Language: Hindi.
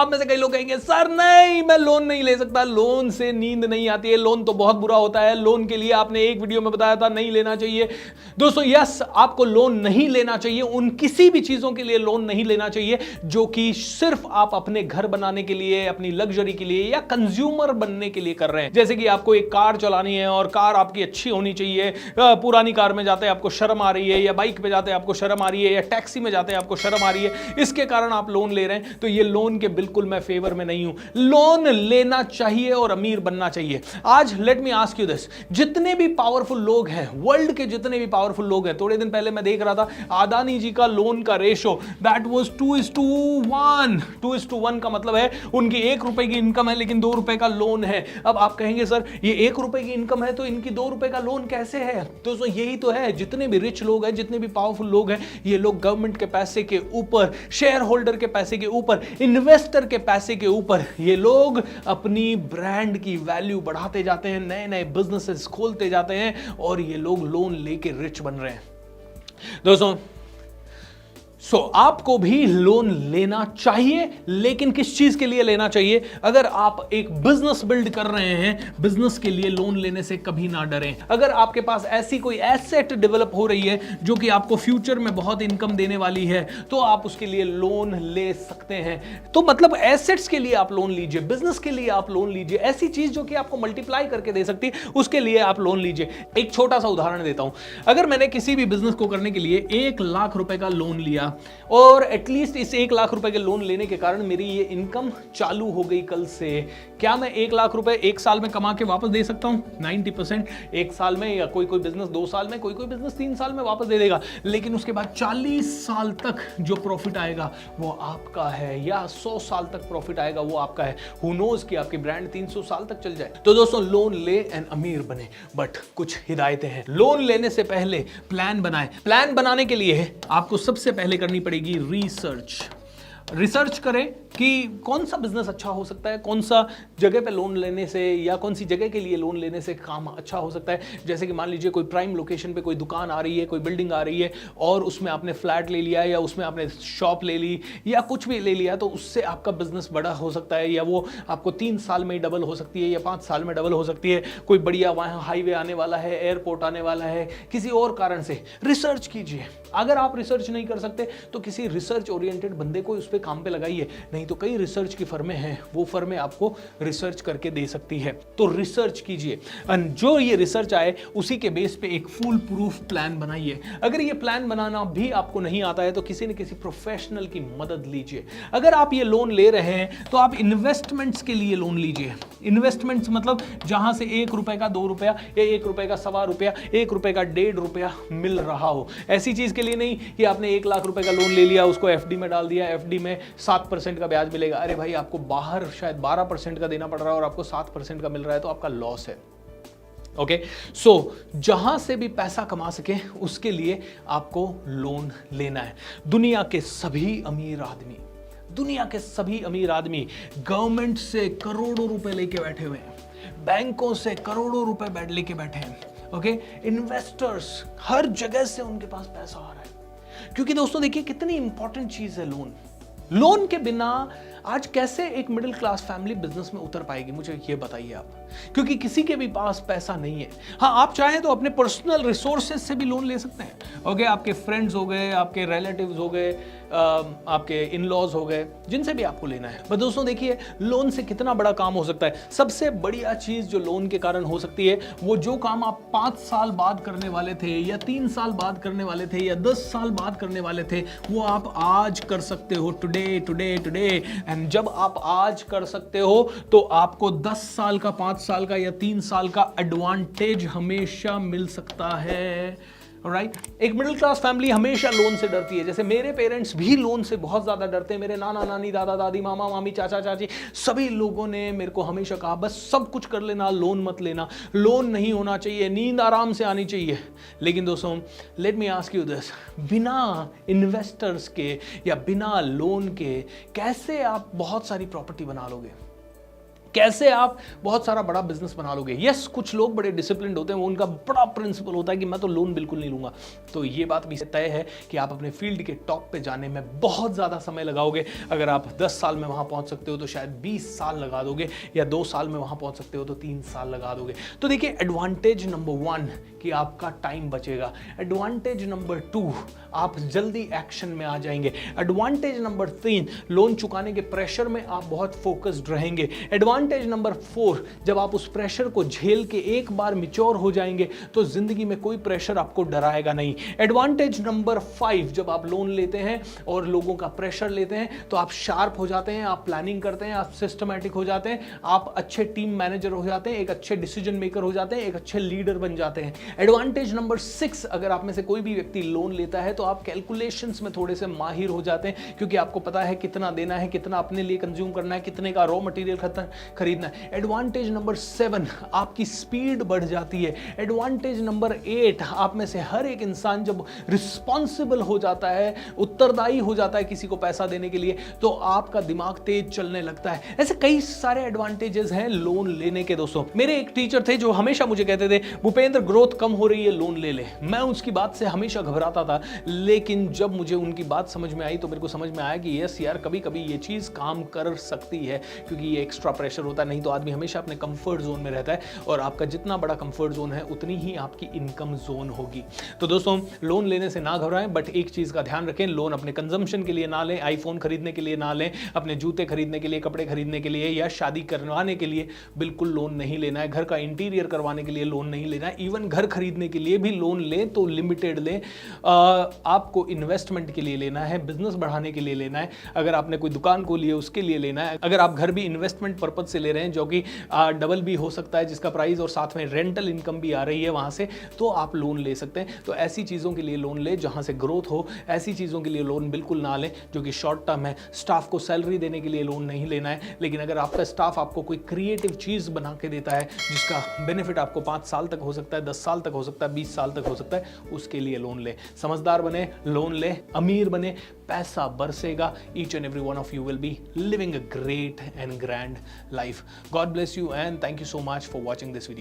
आप में से कई लोग कहेंगे सर नहीं, मैं लोन नहीं ले सकता, लोन से नींद नहीं आती है, लोन तो बहुत बुरा होता है, लोन के लिए आपने एक वीडियो में बताया था नहीं लेना चाहिए। दोस्तों यस, आपको लोन नहीं लेना चाहिए, उन किसी भी चीजों के लिए लोन नहीं लेना चाहिए जो कि सिर्फ आप अपने घर बनाने के लिए, अपनी लग्जरी के लिए या कंज्यूमर बनने के लिए कर रहे हैं। जैसे कि आपको एक कार चलानी है और कार आपकी अच्छी होनी चाहिए, पुरानी कार में जाते हैं आपको शर्म आ रही है, या बाइक पे जाते हैं आपको शर्म आ रही है, या टैक्सी में जाते हैं आपको शर्म आ रही है, इसके कारण आप लोन ले रहे हैं, तो ये लोन के बिल्कुल मैं फेवर में नहीं हूं। लोन लेना चाहिए और अमीर बनना चाहिए। आज let me ask you this, जितने भी पावरफुल लोग हैं, वर्ल्ड के जितने भी पावरफुल लोग हैं, थोड़े दिन पहले मैं देख रहा था अदानी जी का लोन का रेशो दैट वाज 2:1। 2:1 का मतलब है उनकी 1 रुपए की इनकम है लेकिन 2 रुपए का लोन है। अब आप कहेंगे सर ये 1 रुपए की इनकम है तो इनकी 2 रुपए का लोन कैसे है? तो यही तो है, जितने भी रिच लोग हैं, जितने भी पावरफुल लोग हैं, ये लोग गवर्नमेंट के पैसे के ऊपर, शेयर होल्डर के पैसे के ऊपर, इन्वेस्टर के पैसे के ऊपर ये लोग अपनी ब्रांड की वैल्यू बढ़ाते जाते हैं, नए नए बिजनेसेस खोलते जाते हैं और ये लोग लोन लेके रिच बन रहे हैं। दोस्तों आपको भी लोन लेना चाहिए, लेकिन किस चीज के लिए लेना चाहिए? अगर आप एक बिजनेस बिल्ड कर रहे हैं, बिजनेस के लिए लोन लेने से कभी ना डरें। अगर आपके पास ऐसी कोई एसेट डेवलप हो रही है जो कि आपको फ्यूचर में बहुत इनकम देने वाली है, तो आप उसके लिए लोन ले सकते हैं। तो मतलब एसेट्स के लिए आप लोन लीजिए, बिजनेस के लिए आप लोन लीजिए, ऐसी चीज जो कि आपको मल्टीप्लाई करके दे सकती है उसके लिए आप लोन लीजिए। एक छोटा सा उदाहरण देता हूं, अगर मैंने किसी भी बिजनेस को करने के लिए 1 लाख रुपए का लोन लिया और एटलीस्ट इस 1 लाख रुपए के लोन लेने के कारण मेरी ये इनकम चालू हो गई कल से, क्या मैं 1 लाख रुपए 1 साल में कमा के वापस दे सकता हूं? 90% 1 साल में, या कोई बिजनेस 2 साल में, कोई बिजनेस 3 साल में वापस दे देगा, लेकिन उसके बाद 40 साल तक जो प्रॉफिट आएगा वो आपका है, या 100 साल तक प्रॉफिट आएगा वो आपका है। हु नोज कि आपकी ब्रांड 300 साल तक चल जाए। तो दोस्तों लोन ले एंड अमीर बने, बट कुछ हिदायतें हैं। लोन लेने से पहले प्लान बनाएं। प्लान बनाने के लिए आपको सबसे पहले करनी पड़ेगी रिसर्च करें कि कौन सा बिजनेस अच्छा हो सकता है, कौन सा जगह पे लोन लेने से या कौन सी जगह के लिए लोन लेने से काम अच्छा हो सकता है। जैसे कि मान लीजिए कोई प्राइम लोकेशन पे कोई दुकान आ रही है, कोई बिल्डिंग आ रही है और उसमें आपने फ्लैट ले लिया या उसमें आपने शॉप ले ली या कुछ भी ले लिया, तो उससे आपका बिजनेस बड़ा हो सकता है, या वो आपको 3 साल में डबल हो सकती है या 5 साल में डबल हो सकती है। कोई बढ़िया वहाँ हाईवे आने वाला है, एयरपोर्ट आने वाला है, किसी और कारण से रिसर्च कीजिए। अगर आप रिसर्च नहीं कर सकते तो किसी रिसर्च ओरिएंटेड बंदे को उस पर काम पे लगाइए, नहीं तो कई रिसर्च की फर्में हैं, वो फर्में आपको रिसर्च करके दे सकती है। तो रिसर्च कीजिए, जो ये रिसर्च आए उसी के बेस पे एक फुल प्रूफ प्लान बनाइए। अगर ये प्लान बनाना भी आपको नहीं आता है तो किसी न किसी प्रोफेशनल की मदद लीजिए। अगर आप ये लोन ले रहे हैं तो आप इन्वेस्टमेंट्स के लिए लोन लीजिए। इन्वेस्टमेंट्स मतलब जहां से 1 रुपए का 2 रुपया या 1 रुपए का 1.25 रुपया, 1 रुपए का 1.5 रुपया मिल रहा हो। ऐसी चीज के लिए नहीं कि आपने 1 लाख रुपए का लोन ले लिया, उसको एफडी में डाल दिया, एफडी में 7% का ब्याज मिलेगा। अरे भाई, आपको बाहर शायद 12% का देना पड़ रहा है और आपको 7% का मिल रहा है, तो आपका लॉस है। ओके, सो जहां से भी पैसा कमा सके उसके लिए आपको लोन लेना है। दुनिया के सभी अमीर आदमी गवर्नमेंट से करोड़ों रुपए लेके बैठे हुए हैं, बैंकों से करोड़ों रुपए लेके बैठे हैं। ओके, इन्वेस्टर्स, हर जगह से उनके पास पैसा आ रहा है। क्योंकि दोस्तों देखिए कितनी इंपॉर्टेंट चीज है लोन के बिना आज कैसे एक मिडिल क्लास फैमिली बिजनेस में उतर पाएगी, मुझे ये बताइए आप। क्योंकि किसी के भी पास पैसा नहीं है। हाँ, आप चाहें तो अपने पर्सनल रिसोर्सेज से भी लोन ले सकते हैं। ओके, आपके फ्रेंड्स हो गए, आपके रिलेटिव्स हो गए, आपके इन लॉज हो गए, जिनसे भी आपको लेना है। पर दोस्तों देखिए लोन से कितना बड़ा काम हो सकता है। सबसे बढ़िया चीज जो लोन के कारण हो सकती है, वो जो काम आप 5 साल बाद करने वाले थे या 3 साल बाद करने वाले थे या 10 साल बाद करने वाले थे, वो आप आज कर सकते हो। टुडे। एंड जब आप आज कर सकते हो तो आपको 10 साल का, 5 साल का या 3 साल का एडवांटेज हमेशा मिल सकता है। राइट, एक मिडिल क्लास फैमिली हमेशा लोन से डरती है। जैसे मेरे पेरेंट्स भी लोन से बहुत ज्यादा डरते हैं। मेरे नाना नानी, दादा दादी, मामा मामी, चाचा चाची, सभी लोगों ने मेरे को हमेशा कहा बस सब कुछ कर लेना, लोन मत लेना, लोन नहीं होना चाहिए, नींद आराम से आनी चाहिए। लेकिन दोस्तों let me ask you this, बिना इन्वेस्टर्स के या बिना लोन के कैसे आप बहुत सारी प्रॉपर्टी बना लोगे? कैसे आप बहुत सारा बड़ा बिजनेस बना लोगे। यस, कुछ लोग बड़े डिसिप्लिन्ड होते हैं, वो उनका बड़ा प्रिंसिपल होता है कि मैं तो लोन बिल्कुल नहीं लूंगा। तो ये बात भी तय है कि आप अपने फील्ड के टॉप पे जाने में बहुत ज़्यादा समय लगाओगे। अगर आप 10 साल में वहाँ पहुँच सकते हो तो शायद 20 साल लगा दोगे, या 2 साल में वहाँ पहुँच सकते हो तो 3 साल लगा दोगे। तो देखिए, एडवांटेज नंबर 1 कि आपका टाइम बचेगा। एडवांटेज नंबर 2, आप जल्दी एक्शन में आ जाएंगे। एडवांटेज नंबर 3, लोन चुकाने के प्रेशर में आप बहुत फोकस्ड रहेंगे। एडवांटेज नंबर 4, जब आप उस प्रेशर को झेल के एक बार मैच्योर हो जाएंगे तो जिंदगी में कोई प्रेशर आपको डराएगा नहीं। एडवांटेज नंबर 5, जब आप लोन लेते हैं और लोगों का प्रेशर लेते हैं तो आप शार्प हो जाते हैं, आप प्लानिंग करते हैं, आप सिस्टमैटिक हो जाते हैं, आप अच्छे टीम मैनेजर हो जाते हैं, एक अच्छे डिसीजन मेकर हो जाते हैं, एक अच्छे लीडर बन जाते हैं। एडवांटेज नंबर 6, अगर आप में से कोई भी व्यक्ति लोन लेता है तो आप कैलकुलेशंस में थोड़े से माहिर हो जाते हैं, क्योंकि आपको पता है कितना देना है, कितना अपने लिए कंज्यूम करना है, कितने का रॉ मटेरियल खरीदना है। एडवांटेज नंबर 7, आपकी स्पीड बढ़ जाती है। एडवांटेज नंबर 8, आप में से हर एक इंसान जब रिस्पॉन्सिबल हो जाता है, उत्तरदायी हो जाता है किसी को पैसा देने के लिए, तो आपका दिमाग तेज चलने लगता है। ऐसे कई सारे एडवांटेजेस हैं लोन लेने के। दोस्तों, मेरे एक टीचर थे जो हमेशा मुझे कहते थे, भूपेंद्र ग्रोथ कम हो रही है, लोन ले ले। मैं उसकी बात से हमेशा घबराता था, लेकिन जब मुझे उनकी बात समझ में आई तो मेरे को समझ में आया कि यस यार, कभी कभी ये चीज काम कर सकती है, क्योंकि ये एक्स्ट्रा प्रेशर होता है। नहीं तो आदमी हमेशा अपने कंफर्ट जोन में रहता है, और आपका जितना बड़ा कंफर्ट जोन है उतनी ही आपकी इनकम जोन होगी। तो दोस्तों, लोन लेने से ना घबराएं, बट एक चीज का ध्यान रखें, लोन अपने कंजम्पशन के लिए ना लें, आईफोन खरीदने के लिए ना लें, अपने जूते खरीदने के लिए, कपड़े खरीदने के लिए, या शादी करवाने के लिए बिल्कुल लोन नहीं लेना है। घर का इंटीरियर करवाने के लिए लोन नहीं लेना है। इवन घर खरीदने के लिए भी लोन लें तो लिमिटेड लें। आपको इन्वेस्टमेंट के लिए लेना है, बिजनेस बढ़ाने के लिए लेना है, अगर आपने कोई दुकान को लिए उसके लिए लेना है, अगर आप घर भी इन्वेस्टमेंट पर्पज से ले रहे हैं जो कि डबल भी हो सकता है जिसका प्राइस, और साथ में रेंटल इनकम भी आ रही है वहां से, तो आप लोन ले सकते हैं। तो ऐसी चीजों के लिए लोन ले जहां से ग्रोथ हो। ऐसी चीजों के लिए लोन बिल्कुल ना लें जो कि शॉर्ट टर्म है। स्टाफ को सैलरी देने के लिए लोन नहीं लेना है, लेकिन अगर आपका स्टाफ आपको कोई क्रिएटिव चीज बना के देता है जिसका बेनिफिट आपको 5 साल तक हो सकता है, 10 साल तक हो सकता है, 20 साल तक हो सकता है, उसके लिए लोन ले। समझदार बने, लोन ले, अमीर बने, पैसा बरसेगा। Each and every one of you will be living a great and grand life. God bless you and thank you so much for watching this video.